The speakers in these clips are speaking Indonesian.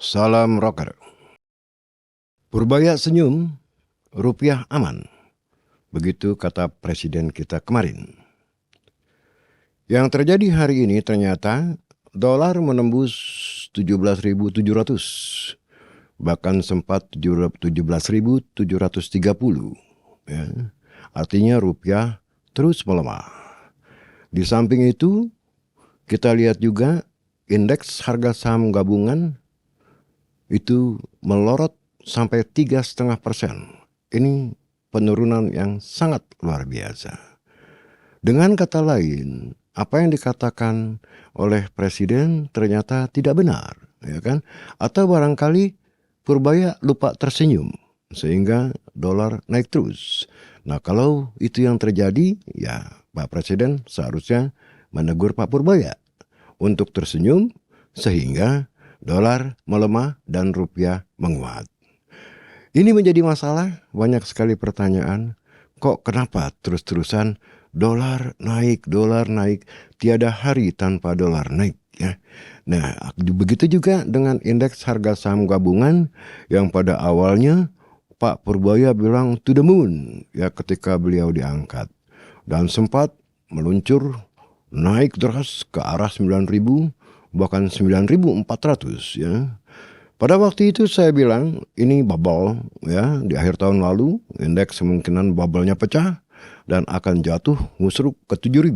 Salam rocker. Purbaya senyum, rupiah aman. Begitu kata presiden kita kemarin. Yang terjadi hari ini ternyata dolar menembus 17.700. Bahkan sempat 17.730. Ya. Artinya rupiah terus melemah. Di samping itu kita lihat juga indeks harga saham gabungan itu melorot sampai 3,5%. Ini penurunan yang sangat luar biasa. Dengan kata lain, apa yang dikatakan oleh presiden ternyata tidak benar, ya kan? Atau barangkali Purbaya lupa tersenyum sehingga dolar naik terus. Nah, kalau itu yang terjadi, ya Pak Presiden seharusnya menegur Pak Purbaya untuk tersenyum sehingga dolar melemah dan rupiah menguat. Ini menjadi masalah, banyak sekali pertanyaan. Kok kenapa terus-terusan dolar naik, tiada hari tanpa dolar naik ya. Nah, begitu juga dengan indeks harga saham gabungan yang pada awalnya Pak Purbaya bilang to the moon ya ketika beliau diangkat. Dan sempat meluncur naik deras ke arah 9.000 bahkan 9.400 ya. Pada waktu itu saya bilang ini bubble ya, di akhir tahun lalu indeks kemungkinan bubble-nya pecah dan akan jatuh musruk ke 7.000.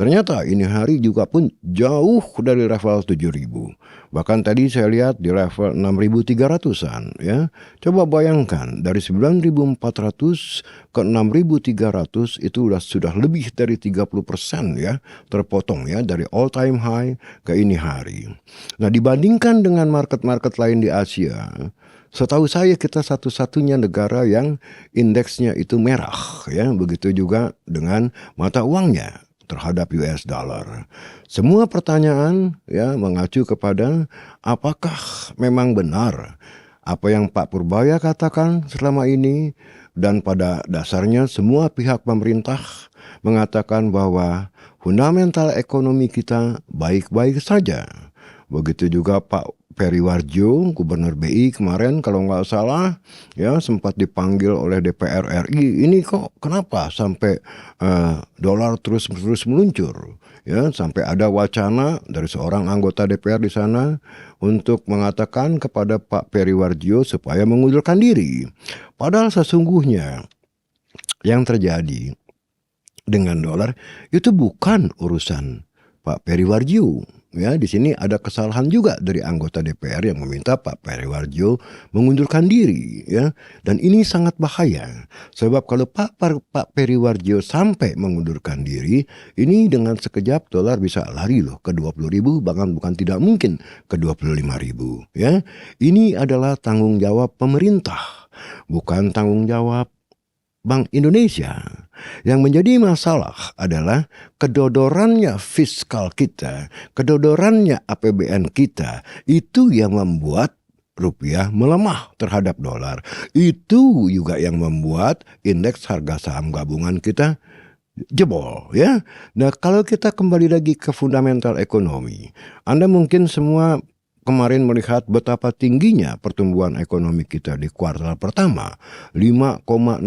Ternyata ini hari juga pun jauh dari level 7.000. Bahkan tadi saya lihat di level 6.300-an ya. Coba bayangkan dari 9.400 ke 6.300 itu sudah lebih dari 30% ya terpotong ya dari all time high ke ini hari. Nah, dibandingkan dengan market-market lain di Asia, setahu saya kita satu-satunya negara yang indeksnya itu merah ya, begitu juga dengan mata uangnya terhadap US dollar. Semua pertanyaan ya mengacu kepada apakah memang benar apa yang Pak Purbaya katakan selama ini, dan pada dasarnya semua pihak pemerintah mengatakan bahwa fundamental ekonomi kita baik-baik saja. Begitu juga Pak Periwarjo, Gubernur BI kemarin kalau nggak salah ya sempat dipanggil oleh DPR RI. Ini kok kenapa sampai dolar terus meluncur? Ya, sampai ada wacana dari seorang anggota DPR di sana untuk mengatakan kepada Pak Periwarjo supaya mengundurkan diri. Padahal sesungguhnya yang terjadi dengan dolar itu bukan urusan Pak Periwarjo. Ya, di sini ada kesalahan juga dari anggota DPR yang meminta Pak Periwarjo mengundurkan diri ya. Dan ini sangat bahaya. Sebab kalau Pak Periwarjo sampai mengundurkan diri, ini dengan sekejap dolar bisa lari loh ke 20.000, bahkan bukan tidak mungkin ke 25.000 ya. Ini adalah tanggung jawab pemerintah, bukan tanggung jawab Bank Indonesia. Yang menjadi masalah adalah kedodorannya fiskal kita, kedodorannya APBN kita, itu yang membuat rupiah melemah terhadap dolar. Itu juga yang membuat indeks harga saham gabungan kita jebol ya. Nah, kalau kita kembali lagi ke fundamental ekonomi, Anda mungkin semua kemarin melihat betapa tingginya pertumbuhan ekonomi kita di kuartal pertama, 5,61%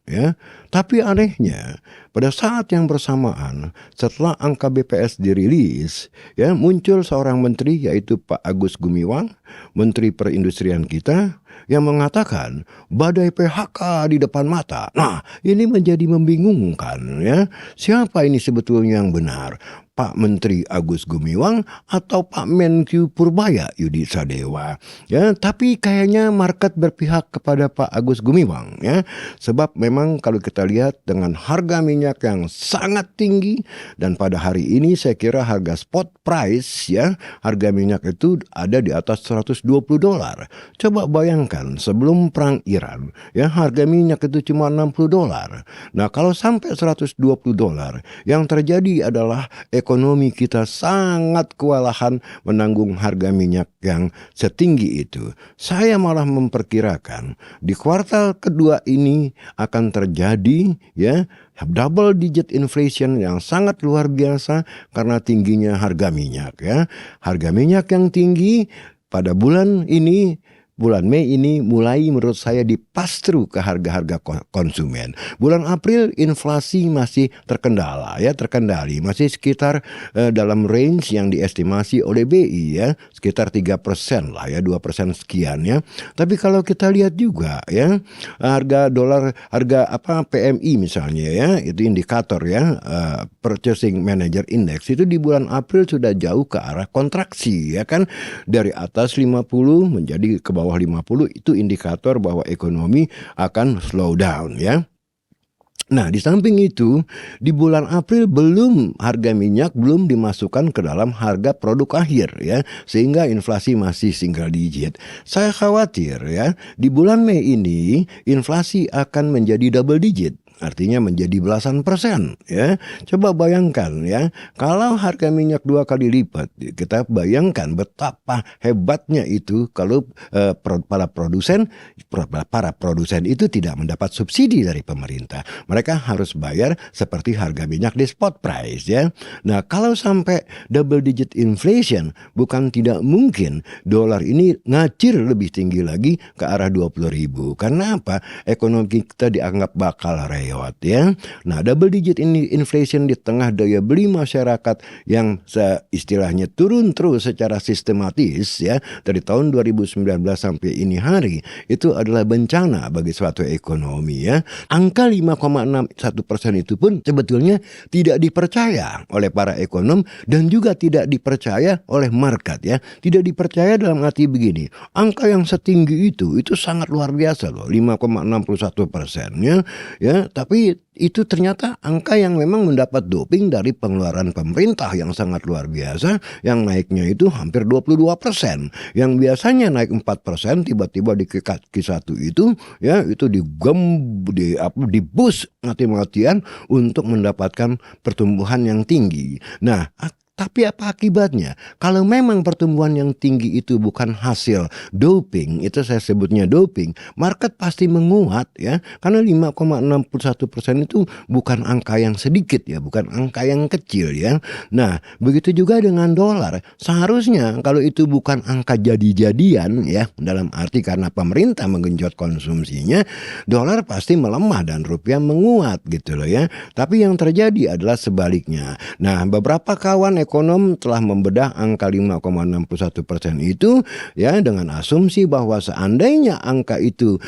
ya. Tapi anehnya pada saat yang bersamaan setelah angka BPS dirilis ya, muncul seorang menteri yaitu Pak Agus Gumiwang, Menteri Perindustrian kita, yang mengatakan badai PHK di depan mata. Nah, ini menjadi membingungkan ya. Siapa ini sebetulnya yang benar? Pak Menteri Agus Gumiwang atau Pak Menkyu Purbaya Yudi Sadewa ya. Tapi kayaknya market berpihak kepada Pak Agus Gumiwang ya. Sebab memang kalau kita lihat dengan harga minyak yang sangat tinggi, dan pada hari ini saya kira harga spot price ya, harga minyak itu ada di atas $120. Coba bayangkan sebelum perang Iran ya, harga minyak itu cuma $60. Nah, kalau sampai $120, yang terjadi adalah ekonomi kita sangat kewalahan menanggung harga minyak yang setinggi itu. Saya malah memperkirakan di kuartal kedua ini akan terjadi ya double digit inflation yang sangat luar biasa karena tingginya harga minyak ya. Harga minyak yang tinggi pada bulan Mei ini mulai menurut saya dipass through ke harga-harga konsumen. Bulan April inflasi masih terkendali, masih sekitar dalam range yang diestimasi oleh BI ya, sekitar 3% lah ya, 2% sekian ya. Tapi kalau kita lihat juga ya, harga dolar, harga PMI misalnya ya, itu indikator ya, Purchasing Manager Index itu di bulan April sudah jauh ke arah kontraksi ya kan, dari atas 50 menjadi ke bawah 50, itu indikator bahwa ekonomi akan slow down ya. Nah, di samping itu, di bulan April harga minyak belum dimasukkan ke dalam harga produk akhir ya, sehingga inflasi masih single digit. Saya khawatir ya, di bulan Mei ini inflasi akan menjadi double digit. Artinya menjadi belasan persen ya. Coba bayangkan ya, kalau harga minyak 2 kali lipat, kita bayangkan betapa hebatnya itu kalau para produsen itu tidak mendapat subsidi dari pemerintah. Mereka harus bayar seperti harga minyak di spot price ya. Nah, kalau sampai double digit inflation, bukan tidak mungkin dolar ini ngacir lebih tinggi lagi ke arah 20.000. Karena apa? Ekonomi kita dianggap bakal ya. Nah, double digit inflation di tengah daya beli masyarakat yang istilahnya turun terus secara sistematis ya, dari tahun 2019 sampai ini hari, itu adalah bencana bagi suatu ekonomi ya. Angka 5,61% itu pun sebetulnya tidak dipercaya oleh para ekonom dan juga tidak dipercaya oleh market ya. Tidak dipercaya dalam arti begini, angka yang setinggi itu sangat luar biasa loh, 5,61% ya, tapi itu ternyata angka yang memang mendapat doping dari pengeluaran pemerintah yang sangat luar biasa, yang naiknya itu hampir 22%. Yang biasanya naik 4%, tiba-tiba di Q1 itu ya, itu di boost mati-matian untuk mendapatkan pertumbuhan yang tinggi. Nah, tapi apa akibatnya? Kalau memang pertumbuhan yang tinggi itu bukan hasil doping, itu saya sebutnya doping, market pasti menguat ya. Karena 5,61% itu bukan angka yang sedikit ya, bukan angka yang kecil ya. Nah, begitu juga dengan dolar. Seharusnya kalau itu bukan angka jadi-jadian ya, dalam arti karena pemerintah menggenjot konsumsinya, dolar pasti melemah dan rupiah menguat gitu loh ya. Tapi yang terjadi adalah sebaliknya. Nah, beberapa kawan ekonom telah membedah angka 5,61% itu ya, dengan asumsi bahwa seandainya angka itu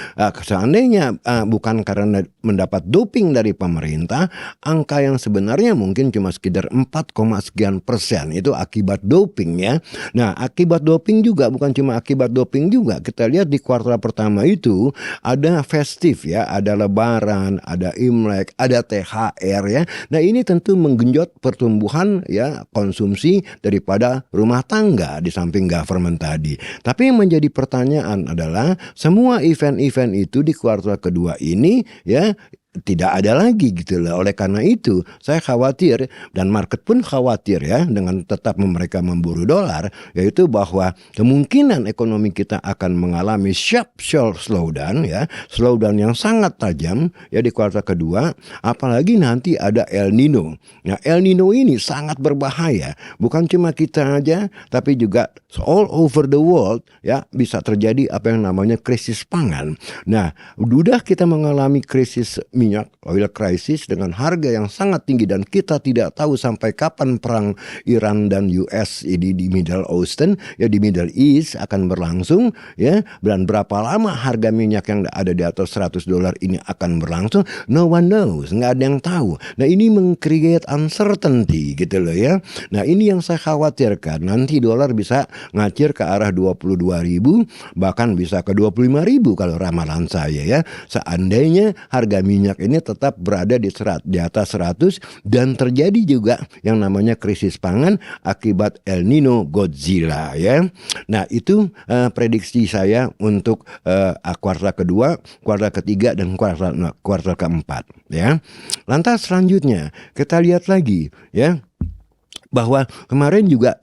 bukan karena mendapat doping dari pemerintah, angka yang sebenarnya mungkin cuma sekitar 4, sekian persen itu akibat doping ya. Nah, akibat doping juga bukan cuma akibat doping juga. Kita lihat di kuartal pertama itu ada festif ya, ada lebaran, ada Imlek, ada THR ya. Nah, ini tentu menggenjot pertumbuhan ya, konsumsi daripada rumah tangga di samping government tadi. Tapi yang menjadi pertanyaan adalah semua event-event itu di kuartal kedua ini ya tidak ada lagi gitu loh. Oleh karena itu saya khawatir, dan market pun khawatir ya, dengan tetap mereka memburu dolar, yaitu bahwa kemungkinan ekonomi kita akan mengalami sharp slowdown ya, slowdown yang sangat tajam ya di kuartal kedua, apalagi nanti ada El Nino. Nah, El Nino ini sangat berbahaya, bukan cuma kita aja tapi juga all over the world ya, bisa terjadi apa yang namanya krisis pangan. Nah, udah kita mengalami krisis minyak, oil crisis dengan harga yang sangat tinggi, dan kita tidak tahu sampai kapan perang Iran dan US ini di Middle Eastern ya, di Middle East akan berlangsung ya, dan berapa lama harga minyak yang ada di atas $100 ini akan berlangsung, no one knows, nggak ada yang tahu. Nah, ini meng-create uncertainty gitu loh ya. Nah, ini yang saya khawatirkan, nanti dolar bisa ngacir ke arah 22.000, bahkan bisa ke 25.000 kalau ramalan saya ya, seandainya harga minyak ini tetap berada di atas 100 dan terjadi juga yang namanya krisis pangan akibat El Nino Godzilla ya. Nah, itu prediksi saya untuk kuartal kedua, kuartal ketiga, dan kuartal keempat ya. Lantas selanjutnya kita lihat lagi ya, bahwa kemarin juga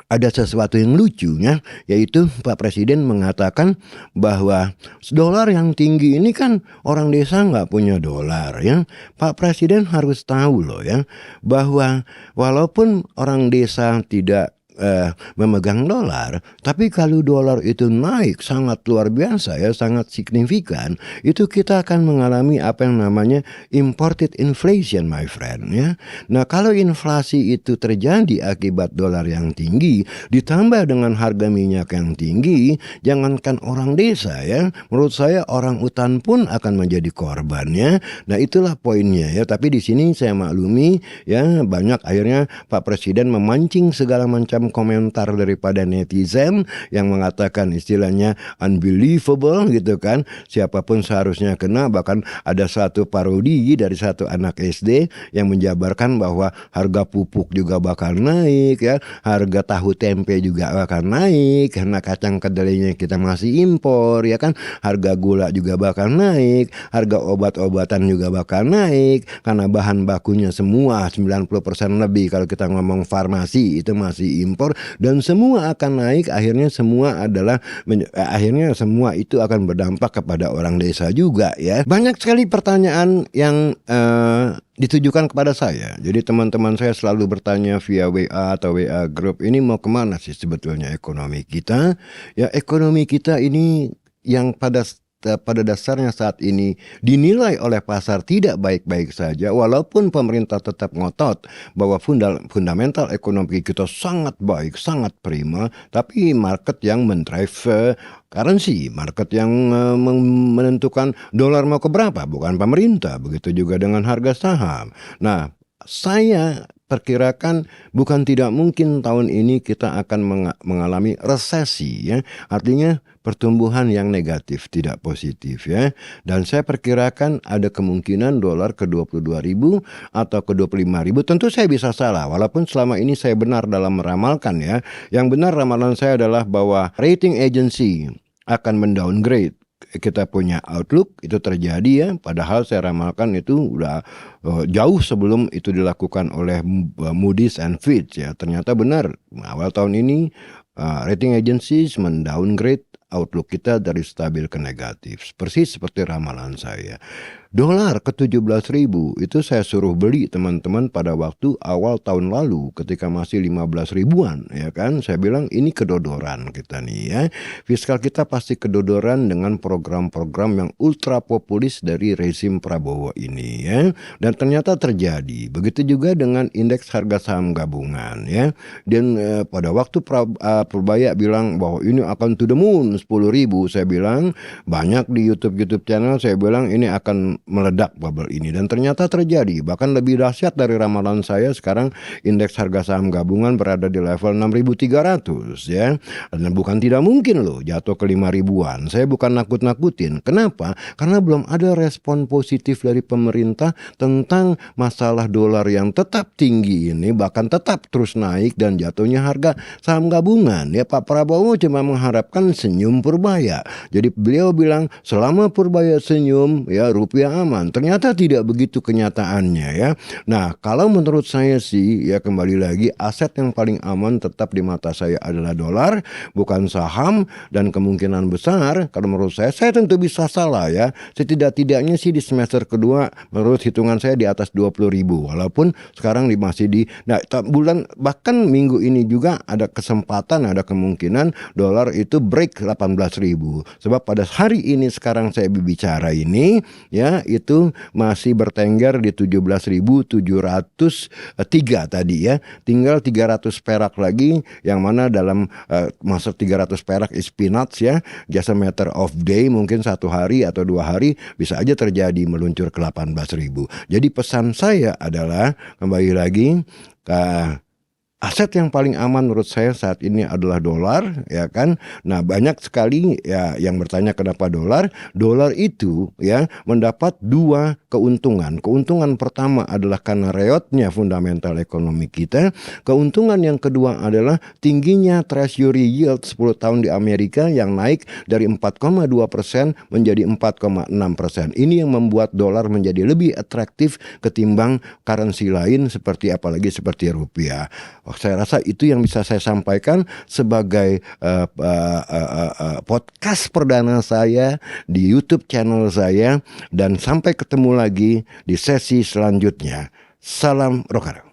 ada sesuatu yang lucu ya, yaitu Pak Presiden mengatakan bahwa dolar yang tinggi ini kan orang desa nggak punya dolar ya. Pak Presiden harus tahu loh ya, bahwa walaupun orang desa tidak memegang dolar. Tapi kalau dolar itu naik sangat luar biasa ya, sangat signifikan, itu kita akan mengalami apa yang namanya imported inflation, my friend ya. Nah, kalau inflasi itu terjadi akibat dolar yang tinggi ditambah dengan harga minyak yang tinggi, jangankan orang desa ya, menurut saya orang hutan pun akan menjadi korbannya. Nah, itulah poinnya ya. Tapi di sini saya maklumi ya, banyak akhirnya Pak Presiden memancing segala macam komentar daripada netizen yang mengatakan istilahnya unbelievable gitu kan. Siapapun seharusnya kena. Bahkan ada satu parodi dari satu anak SD yang menjabarkan bahwa harga pupuk juga bakal naik ya, harga tahu tempe juga bakal naik karena kacang kedelainya kita masih impor ya kan, harga gula juga bakal naik, harga obat-obatan juga bakal naik karena bahan bakunya semua 90% lebih kalau kita ngomong farmasi itu masih impor, dan semua akan naik. Akhirnya semua itu akan berdampak kepada orang desa juga ya. Banyak sekali pertanyaan yang ditujukan kepada saya. Jadi teman-teman saya selalu bertanya via WA atau WA group, ini mau kemana sih sebetulnya ekonomi kita? Ya, ekonomi kita ini yang pada dasarnya saat ini dinilai oleh pasar tidak baik-baik saja, walaupun pemerintah tetap ngotot bahwa fundamental ekonomi kita sangat baik, sangat prima, tapi market yang mendrive currency, market yang menentukan dolar mau ke berapa, bukan pemerintah. Begitu juga dengan harga saham. Nah, saya perkirakan bukan tidak mungkin tahun ini kita akan mengalami resesi ya. Artinya pertumbuhan yang negatif, tidak positif ya. Dan saya perkirakan ada kemungkinan dolar ke 22.000 atau ke 25.000. Tentu saya bisa salah, walaupun selama ini saya benar dalam meramalkan ya. Yang benar ramalan saya adalah bahwa rating agency akan mendowngrade kita punya outlook, itu terjadi ya. Padahal saya ramalkan itu udah jauh sebelum itu dilakukan oleh Moody's and Fitch ya. Ternyata benar, awal tahun ini rating agencies mendowngrade outlook kita dari stabil ke negatif. Persis seperti ramalan saya. Dolar ke 17.000 itu saya suruh beli teman-teman pada waktu awal tahun lalu ketika masih 15 ribuan ya kan. Saya bilang ini kedodoran kita nih ya. Fiskal kita pasti kedodoran dengan program-program yang ultra populis dari rezim Prabowo ini ya. Dan ternyata terjadi. Begitu juga dengan indeks harga saham gabungan ya. Dan pada waktu Purbaya bilang bahwa ini akan to the moon 10.000, saya bilang banyak di YouTube channel, saya bilang ini akan meledak bubble ini, dan ternyata terjadi. Bahkan lebih dahsyat dari ramalan saya, sekarang indeks harga saham gabungan berada di level 6.300 ya. Dan bukan tidak mungkin loh jatuh ke 5.000-an. Saya bukan nakut-nakutin. Kenapa? Karena belum ada respon positif dari pemerintah tentang masalah dolar yang tetap tinggi ini, bahkan tetap terus naik dan jatuhnya harga saham gabungan. Ya, Pak Prabowo cuma mengharapkan senyum Purbaya. Jadi beliau bilang selama Purbaya senyum ya rupiah aman. Ternyata tidak begitu kenyataannya ya. Nah, kalau menurut saya sih ya, kembali lagi aset yang paling aman tetap di mata saya adalah dolar, bukan saham. Dan kemungkinan besar kalau menurut saya tentu bisa salah ya, setidak-tidaknya sih di semester kedua menurut hitungan saya di atas 20.000, walaupun sekarang masih di bulan, bahkan minggu ini juga ada kesempatan, ada kemungkinan dolar itu break 18.000. Sebab pada hari ini sekarang saya bicara ini ya, itu masih bertengger di 17.703 tadi ya. Tinggal 300 perak lagi, yang mana dalam masa 300 perak is peanuts ya. Just a matter of day, mungkin 1 hari atau 2 hari bisa aja terjadi meluncur ke 18.000. Jadi pesan saya adalah kembali lagi ke aset yang paling aman menurut saya saat ini adalah dolar ya kan. Nah, banyak sekali ya yang bertanya kenapa dolar. Dolar itu ya mendapat 2 keuntungan. Keuntungan pertama adalah karena reotnya fundamental ekonomi kita. Keuntungan yang kedua adalah tingginya treasury yield 10 tahun di Amerika yang naik dari 4,2% menjadi 4,6%. Ini yang membuat dolar menjadi lebih atraktif ketimbang currency lain apalagi seperti rupiah. Saya rasa itu yang bisa saya sampaikan sebagai podcast perdana saya di YouTube channel saya, dan sampai ketemu lagi di sesi selanjutnya. Salam Rockar.